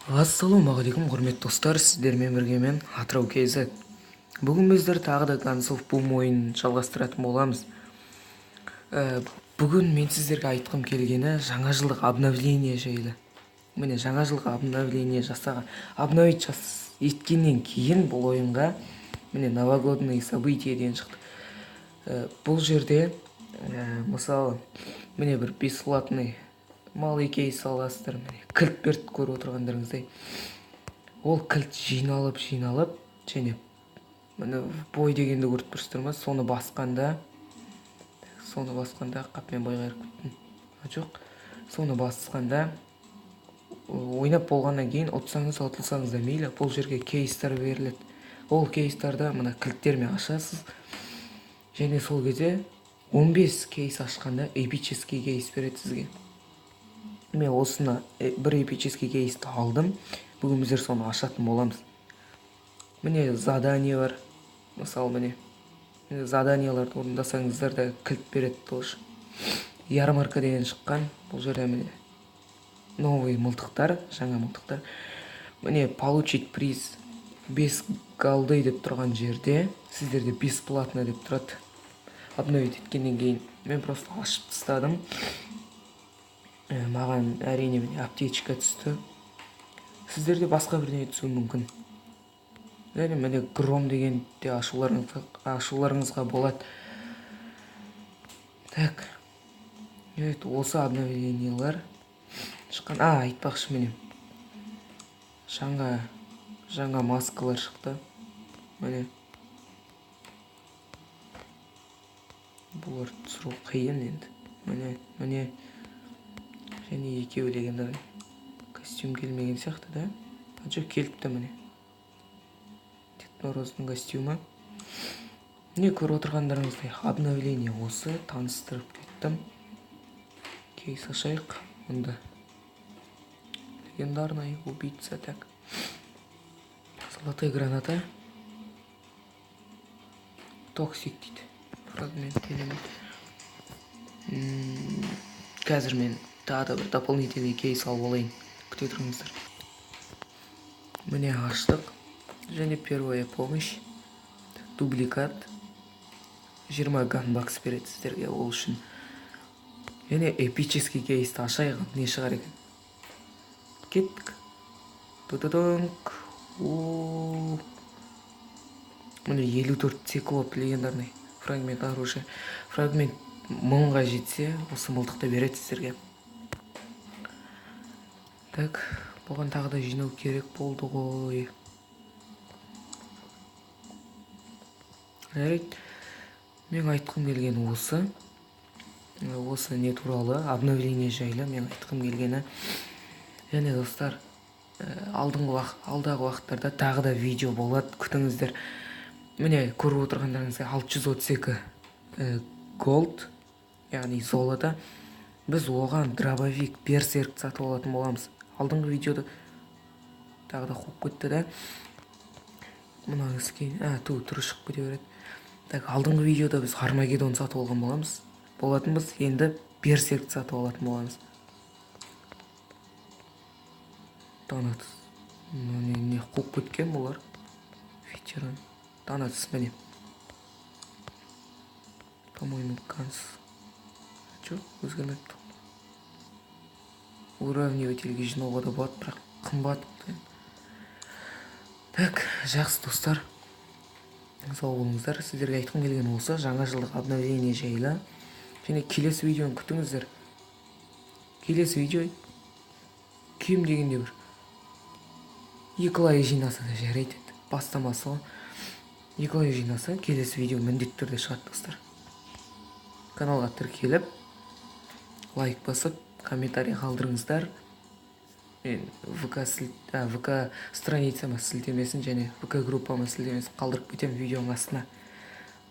Ассалаумағалейкум құрметті достар, сіздермен бірге мен Атырау KZ. Бүгін біздер тағы да Guns of Boom ойынын жалғастыратын боламыз. Бүгін мен сіздерге айтқым келгені жаңа жылдық обновление жайлы. Міне жаңа жылдық обновление жасаған, обновить еткеннен кейін бұл ойынға міне новогодные события деген шықты. Бұл жерде мысалы міне бір бесплатный малый кейс аласыздар, міне кілт берді көріп отырғандарыңыздай. Ол кілт жиналып және міне бой дегенді көріп тұрсыздар ма? Соны басқанда қапмен байғайыр күттім. Жоқ, соны басқанда ойнап болғаннан кейін ұтсаңыз ұтылсаңыз да мейлі, бұл жерге кейстер беріледі. Ол кейстерді мына кілттермен ашасыз. Және сол кезде 15 кейс ашқанда эпический кейс береді сізге. Мен осыны бір эпический кейсті алдым. Бүгін біздер соны ашатын боламыз. Міне задание бар. Мысалы міне заданияларды орындасаңыздар да кілт береді тоже. Ярмарка деген шыққан. Бұл жерде міне новый мылтықтар, жаңа мылтықтар. Міне получить приз 5 голды деп тұрған жерде сіздерде бесплатно деп тұрады. Обновить еткеннен кейін мен просто ашып тастадым. Маған әрине міне аптечка түсті. Сіздерде басқа бірдеңе түсуі мүмкін. Және міне гром дегенде ашуларыңызға болады. Так. Осы обновлениялар шыққан. Айтпақшы міне. Жаңа маскалар шықты. Міне. Бұлар түсіру қиын енді. Міне. Және екеуі дегенде костюм келмеген сияқты да? Жоқ, келіпті міне. Дед Мороздың костюмы. Не көріп отырғандарыңыздай обновление осы, таныстырып кеттім. Кейс ашайық. Мұнда легендарный убийца, так. Золотая граната. Токсик дейді. Фрагмент элемент. Қазір мен тағы да бір дополнительный кейс алып алайын. Күте тұрыңыздар. Міне аштық. Және первая помощь. Дубликат. 20 ганбакс береді сіздерге ол үшін. Және эпический кейсті ашайық. Не шығар екен? Кеттік. Ту-ту-тунг. Міне 54 циклоп легендарный. Фрагмент оружия. Фрагмент 1000-ға жетсе, осы мылтықты береді сіздерге. Так, бұған тағы да жинау керек болды ғой. Мен айтқым келген осы. Осы не туралы, обновление жайлы мен айтқым келгені. Және достар, алдағы уақыттарда тағы да видео болады, күтіңіздер. Міне көріп отырғандарыңызға 632 голд, яғни золото. Біз оған дробовик, берсерк сатып алатын боламыз. Алдыңғы видеода тағы да қуып кетті да. Мұнаңыз кейін, түрі шығып кете береді. Так, алдыңғы видеода біз Армагеддон сатып алған болатынбыз, енді берсерк сатып алатын боламыз. Танатыс. Не қуып кеткен бұлар? Ветеран. Танатыс міне. По-моему, Ганс. Жоқ, өзгермепті. Уравнивательге жинауға да болады, бірақ қымбат. Так, жақсы достар. Сау болыңыздар. Сіздерге айтқым келген осы жаңа жылдық обновление жайлы. Және келесі видеоны күтіңіздер. Келесі видео кем дегенде бір 2 лайк жинаса да жарайды. Бастамасы ғой. 2 лайк жинаса, келесі видео міндетті түрде шығады достар. Каналға тіркеліп, лайк басып, комментарий қалдырыңыздар. ВК страницама сілтемесін және ВК группама сілтемесін қалдырып кетем видеоның астына.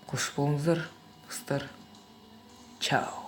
Қош болыңыздар, достар. Чао.